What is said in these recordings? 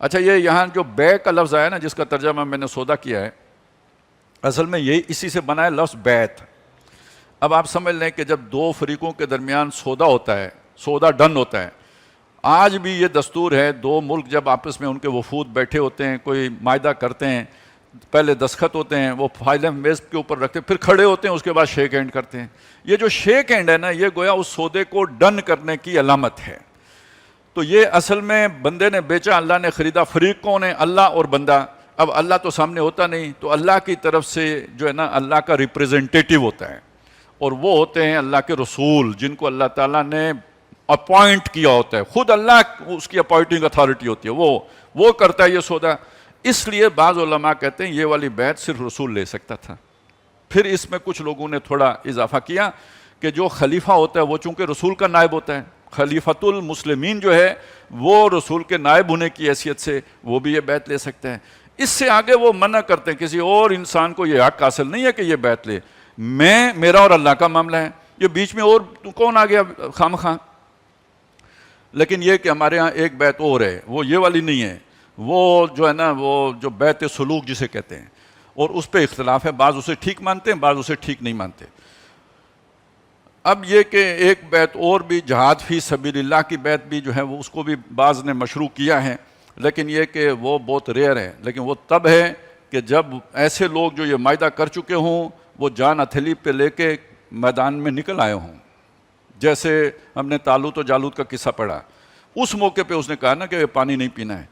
اچھا، یہ یہاں جو بے کا لفظ آیا نا، جس کا ترجمہ میں نے سودا کیا ہے، اصل میں یہ اسی سے بنا ہے لفظ بیت۔ اب آپ سمجھ لیں کہ جب دو فریقوں کے درمیان سودا ہوتا ہے، سودا ڈن ہوتا ہے، آج بھی یہ دستور ہے، دو ملک جب آپس میں ان کے وفود بیٹھے ہوتے ہیں، کوئی معاہدہ کرتے ہیں، پہلے دستخط ہوتے ہیں، وہ فائل میز کے اوپر رکھتے ہیں، پھر کھڑے ہوتے ہیں، اس کے بعد شیک ہینڈ کرتے ہیں۔ یہ جو شیک ہینڈ ہے نا، یہ گویا اس سودے کو ڈن کرنے کی علامت ہے۔ تو یہ اصل میں بندے نے بیچا، اللہ نے خریدا، فریق کون ہے؟ اللہ اور بندہ۔ اب اللہ تو سامنے ہوتا نہیں، تو اللہ کی طرف سے جو ہے نا اللہ کا ریپریزنٹیٹیو ہوتا ہے، اور وہ ہوتے ہیں اللہ کے رسول، جن کو اللہ تعالیٰ نے اپوائنٹ کیا ہوتا ہے۔ خود اللہ اس کی اپوائنٹنگ اتھارٹی ہوتی ہے، وہ کرتا ہے یہ سودا۔ اس لیے بعض علماء کہتے ہیں یہ والی بیعت صرف رسول لے سکتا تھا۔ پھر اس میں کچھ لوگوں نے تھوڑا اضافہ کیا کہ جو خلیفہ ہوتا ہے وہ چونکہ رسول کا نائب ہوتا ہے، خلیفۃ المسلمین جو ہے وہ رسول کے نائب ہونے کی حیثیت سے وہ بھی یہ بیعت لے سکتے ہیں۔ اس سے آگے وہ منع کرتے ہیں، کسی اور انسان کو یہ حق حاصل نہیں ہے کہ یہ بیعت لے، میرا اور اللہ کا معاملہ ہے، یہ بیچ میں اور کون آ گیا خام خواہ۔ لیکن یہ کہ ہمارے ہاں ایک بیعت اور ہے، وہ یہ والی نہیں ہے، وہ جو ہے نا وہ جو بیعت سلوک جسے کہتے ہیں، اور اس پہ اختلاف ہے، بعض اسے ٹھیک مانتے ہیں، بعض اسے ٹھیک نہیں مانتے۔ اب یہ کہ ایک بیعت اور بھی، جہاد فی سبیل اللہ کی بیعت بھی جو ہے وہ اس کو بھی بعض نے مشروع کیا ہے، لیکن یہ کہ وہ بہت ریئر ہے، لیکن وہ تب ہے کہ جب ایسے لوگ جو یہ معاہدہ کر چکے ہوں وہ جان ہتھیلی پہ لے کے میدان میں نکل آئے ہوں۔ جیسے ہم نے طالوت و جالوت کا قصہ پڑھا، اس موقع پہ اس نے کہا نا کہ پانی نہیں پینا ہے۔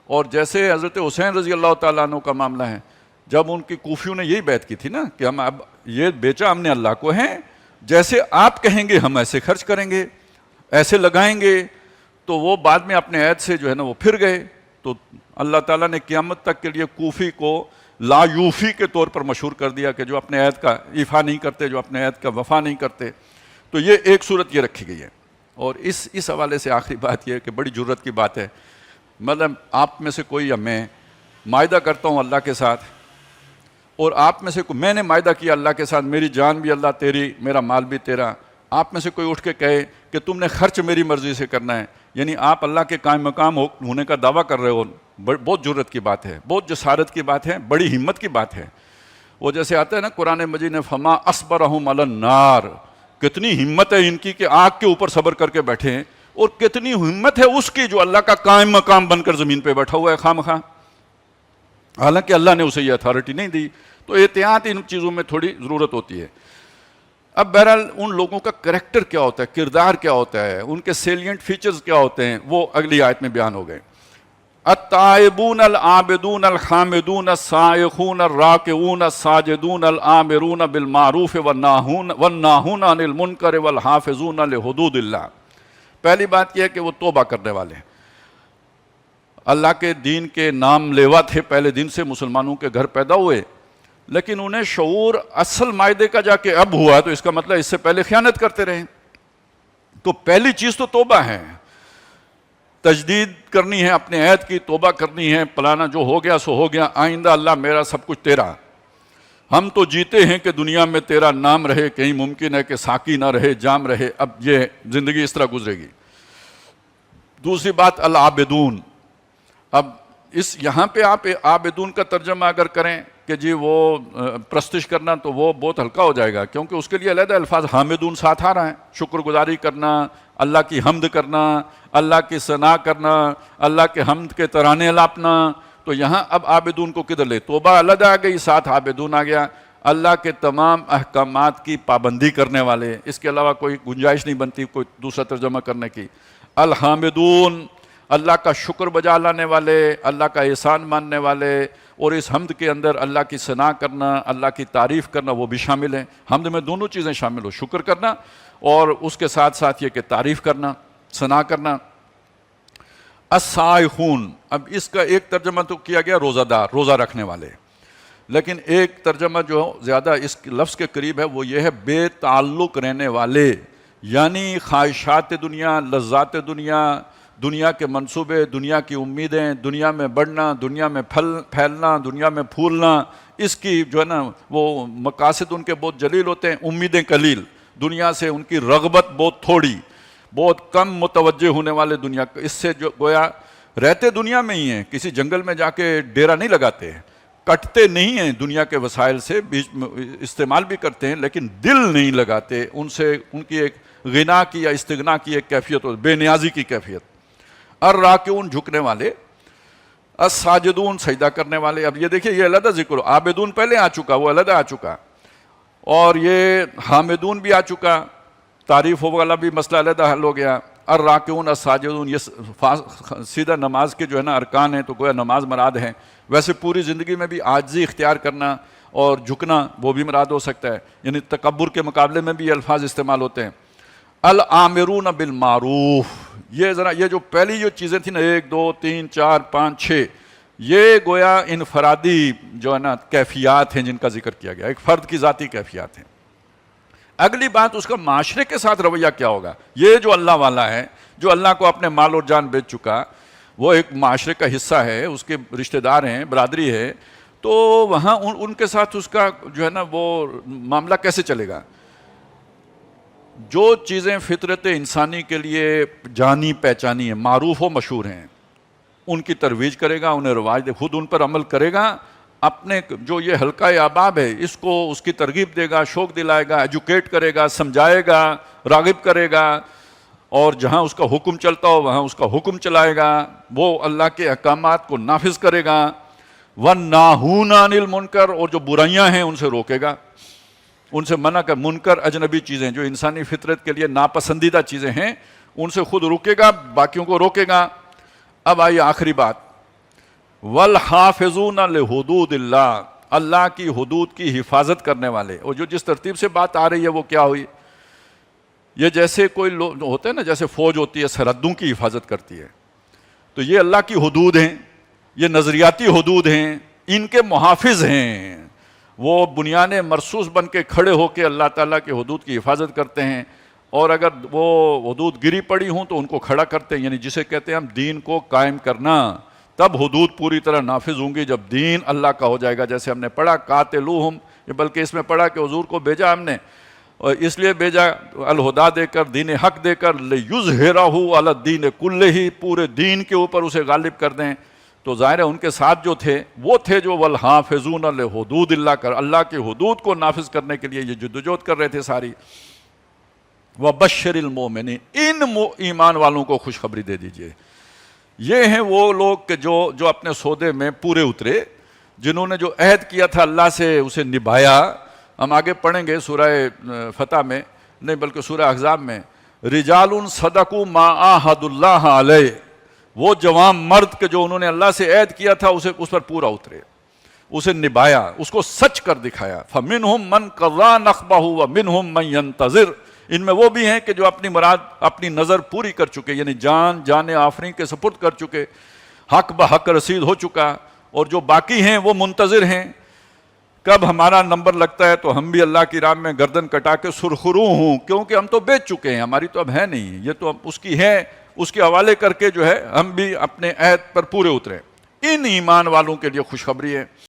اور جیسے حضرت حسین رضی اللہ تعالیٰ عنہ کا معاملہ ہے، جب ان کی کوفیوں نے یہی بیعت کی تھی نا کہ ہم اب یہ بیچا ہم نے اللہ کو ہے، جیسے آپ کہیں گے ہم ایسے خرچ کریں گے، ایسے لگائیں گے، تو وہ بعد میں اپنے عہد سے جو ہے نا وہ پھر گئے۔ تو اللہ تعالیٰ نے قیامت تک کے لیے کوفی کو لا یوفی کے طور پر مشہور کر دیا کہ جو اپنے عہد کا ایفا نہیں کرتے، جو اپنے عہد کا وفا نہیں کرتے۔ تو یہ ایک صورت یہ رکھی گئی ہے۔ اور اس حوالے سے آخری بات یہ ہے کہ بڑی جرت کی بات ہے، مطلب آپ میں سے کوئی یا میں معاہدہ کرتا ہوں اللہ کے ساتھ، اور آپ میں سے میں نے معاہدہ کیا اللہ کے ساتھ، میری جان بھی اللہ تیری، میرا مال بھی تیرا، آپ میں سے کوئی اٹھ کے کہے کہ تم نے خرچ میری مرضی سے کرنا ہے، یعنی آپ اللہ کے قائم مقام ہونے کا دعویٰ کر رہے ہو، بہت جرت کی بات ہے، بہت جسارت کی بات ہے، بڑی ہمت کی بات ہے۔ وہ جیسے آتا ہے نا قرآن مجید نے، فما اصبرہم علی النار، کتنی ہمت ہے ان کی کہ آگ کے اوپر صبر کر کے بیٹھے ہیں، اور کتنی ہمت ہے اس کی جو اللہ کا قائم مقام بن کر زمین پہ بیٹھا ہوا ہے خام خواہ، حالانکہ اللہ نے اسے یہ اتھارٹی نہیں دی۔ تو احتیاط ان چیزوں میں تھوڑی ضرورت ہوتی ہے۔ اب بہرحال ان لوگوں کا کریکٹر کیا ہوتا ہے، کردار کیا ہوتا ہے، ان کے سیلینٹ فیچرز کیا ہوتے ہیں، وہ اگلی آیت میں بیان ہو گئے۔ التائبون العابدون الحامدون السائحون الراکعون الساجدون الآمرون بالمعروف والناہون عن المنکر والحافظون لحدود اللہ۔ پہلی بات یہ ہے کہ وہ توبہ کرنے والے ہیں، اللہ کے دین کے نام لیوا تھے، پہلے دن سے مسلمانوں کے گھر پیدا ہوئے، لیکن انہیں شعور اصل معاہدے کا جا کے اب ہوا، تو اس کا مطلب اس سے پہلے خیانت کرتے رہے۔ تو پہلی چیز تو توبہ ہے، تجدید کرنی ہے اپنے عہد کی، توبہ کرنی ہے، پلانا جو ہو گیا سو ہو گیا، آئندہ اللہ میرا سب کچھ تیرا، ہم تو جیتے ہیں کہ دنیا میں تیرا نام رہے، کہیں ممکن ہے کہ ساقی نہ رہے، جام رہے، اب یہ زندگی اس طرح گزرے گی۔ دوسری بات العابدون، اب یہاں پہ آپ عابدون کا ترجمہ اگر کریں کہ جی وہ پرستش کرنا، تو وہ بہت ہلکا ہو جائے گا، کیونکہ اس کے لیے علیحدہ الفاظ حامدون ساتھ آ رہا ہے، شکر گزاری کرنا، اللہ کی حمد کرنا، اللہ کی ثنا کرنا، اللہ کے حمد کے ترانے الاپنا۔ تو یہاں اب عابدون کو کدھر لے، توبہ علیحدہ آ گئی، ساتھ عابدون آ گیا، اللہ کے تمام احکامات کی پابندی کرنے والے، اس کے علاوہ کوئی گنجائش نہیں بنتی کوئی دوسرا ترجمہ کرنے کی۔ الحامدون، اللہ کا شکر بجا لانے والے، اللہ کا احسان ماننے والے، اور اس حمد کے اندر اللہ کی ثنا کرنا، اللہ کی تعریف کرنا وہ بھی شامل ہیں۔ حمد میں دونوں چیزیں شامل ہو، شکر کرنا اور اس کے ساتھ ساتھ یہ کہ تعریف کرنا، ثنا کرنا۔ السائحون، اب اس کا ایک ترجمہ تو کیا گیا روزہ دار، روزہ رکھنے والے، لیکن ایک ترجمہ جو زیادہ اس لفظ کے قریب ہے وہ یہ ہے بے تعلق رہنے والے، یعنی خواہشات دنیا، لذات دنیا، دنیا کے منصوبے، دنیا کی امیدیں، دنیا میں بڑھنا، دنیا میں پھیلنا، دنیا میں پھولنا، اس کی جو ہے نا وہ مقاصد ان کے بہت جلیل ہوتے ہیں، امیدیں قلیل، دنیا سے ان کی رغبت بہت تھوڑی، بہت کم متوجہ ہونے والے دنیا، اس سے جو گویا رہتے دنیا میں ہی ہیں, کسی جنگل میں جا کے ڈیرا نہیں لگاتے ہیں, کٹتے نہیں ہیں دنیا کے وسائل سے, بیچ میں استعمال بھی کرتے ہیں لیکن دل نہیں لگاتے ان سے. ان کی ایک غنا کی یا استغنا کی ایک کیفیت ہو, بے نیازی کی کیفیت. الراکعون جھکنے والے, الساجدون سجدہ کرنے والے. اب یہ دیکھیے یہ علیحدہ ذکر, عابدون پہلے آ چکا, وہ علیحدہ آ چکا, اور یہ حامدون بھی آ چکا, تعریف والا بھی مسئلہ علیحدہ حل ہو گیا. الراکعون الساجدون یہ سیدھا نماز کے جو ہے نا ارکان ہیں, تو گویا نماز مراد ہے. ویسے پوری زندگی میں بھی عاجزی اختیار کرنا اور جھکنا وہ بھی مراد ہو سکتا ہے, یعنی تکبر کے مقابلے میں بھی یہ الفاظ استعمال ہوتے ہیں. الآمرون بالمعروف, یہ ذرا یہ جو پہلی جو چیزیں تھیں نا 1 2 3 4 5 6, یہ گویا انفرادی جو ہے نا کیفیات ہیں جن کا ذکر کیا گیا, ایک فرد کی ذاتی کیفیات ہیں. اگلی بات اس کا معاشرے کے ساتھ رویہ کیا ہوگا. یہ جو اللہ والا ہے, جو اللہ کو اپنے مال اور جان بیچ چکا, وہ ایک معاشرے کا حصہ ہے, اس کے رشتہ دار ہیں, برادری ہے, تو وہاں ان کے ساتھ اس کا جو ہے نا وہ معاملہ کیسے چلے گا. جو چیزیں فطرت انسانی کے لیے جانی پہچانی ہیں, معروف و مشہور ہیں, ان کی ترویج کرے گا, انہیں رواج دے, خود ان پر عمل کرے گا. اپنے جو یہ حلقہ احباب ہے اس کو اس کی ترغیب دے گا, شوق دلائے گا, ایجوکیٹ کرے گا, سمجھائے گا, راغب کرے گا, اور جہاں اس کا حکم چلتا ہو وہاں اس کا حکم چلائے گا, وہ اللہ کے احکامات کو نافذ کرے گا. وَالنَّاهُونَ عَنِ الْمُنْكَرِ, اور جو برائیاں ہیں ان سے روکے گا, ان سے منع کر. منکر اجنبی چیزیں جو انسانی فطرت کے لیے ناپسندیدہ چیزیں ہیں ان سے خود روکے گا, باقیوں کو روکے گا. اب آئیے آخری بات, وَالْحَافِظُونَ لِحُدُودِ اللَّهِ, اللہ کی حدود کی حفاظت کرنے والے. اور جو جس ترتیب سے بات آ رہی ہے وہ کیا ہوئی, یہ جیسے کوئی لوگ ہوتے ہیں نا, جیسے فوج ہوتی ہے سرحدوں کی حفاظت کرتی ہے, تو یہ اللہ کی حدود ہیں, یہ نظریاتی حدود ہیں, ان کے محافظ ہیں. وہ بنیان مرصوص بن کے کھڑے ہو کے اللہ تعالیٰ کے حدود کی حفاظت کرتے ہیں, اور اگر وہ حدود گری پڑی ہوں تو ان کو کھڑا کرتے ہیں, یعنی جسے کہتے ہیں ہم دین کو قائم کرنا. تب حدود پوری طرح نافذ ہوں گی جب دین اللہ کا ہو جائے گا. جیسے ہم نے پڑھا قاتلوہم, بلکہ اس میں پڑھا کہ حضور کو بھیجا ہم نے, اور اس لیے بھیجا الہدا دے کر, دین حق دے کر, لِیُظْہِرَہُ عَلَى الدِّینِ کُلِّہِ, پورے دین کے اوپر اسے غالب کر دیں. تو ظاہر ہے ان کے ساتھ جو تھے وہ تھے جو وَالْحَافِظُونَ لِحُدُودِ اللَّهِ کر, اللہ کے حدود کو نافذ کرنے کے لیے یہ جدوجہد کر رہے تھے ساری. وَبَشِّرِ الْمُؤْمِنِينَ, ان ایمان والوں کو خوشخبری دے دیجئے. یہ ہیں وہ لوگ کہ جو اپنے سودے میں پورے اترے, جنہوں نے جو عہد کیا تھا اللہ سے اسے نبھایا. ہم آگے پڑھیں گے سورہ فتح میں, نہیں بلکہ سورہ احزاب میں, رجال صدقوا ما عاہدوا اللہ علیہ, وہ جوان مرد کے جو انہوں نے اللہ سے عہد کیا تھا اسے اس پر پورا اترے, اسے نبھایا, اس کو سچ کر دکھایا. فَمِنْهُمْ مَنْ قَضَىٰ نَحْبَهُ وَمِنْهُمْ مَنْ يَنْتَظِرُ, ان میں وہ بھی ہیں کہ جو اپنی مراد اپنی نظر پوری کر چکے, یعنی جان آفرین کے سپرد کر چکے, حق بحق رسید ہو چکا, اور جو باقی ہیں وہ منتظر ہیں کب ہمارا نمبر لگتا ہے تو ہم بھی اللہ کی راہ میں گردن کٹا کے سرخرو ہوں, کیونکہ ہم تو بیچ چکے ہیں, ہماری تو اب ہے نہیں, یہ تو اس کی ہے, اس کے حوالے کر کے جو ہے ہم بھی اپنے عہد پر پورے اترے. ان ایمان والوں کے لیے خوشخبری ہے.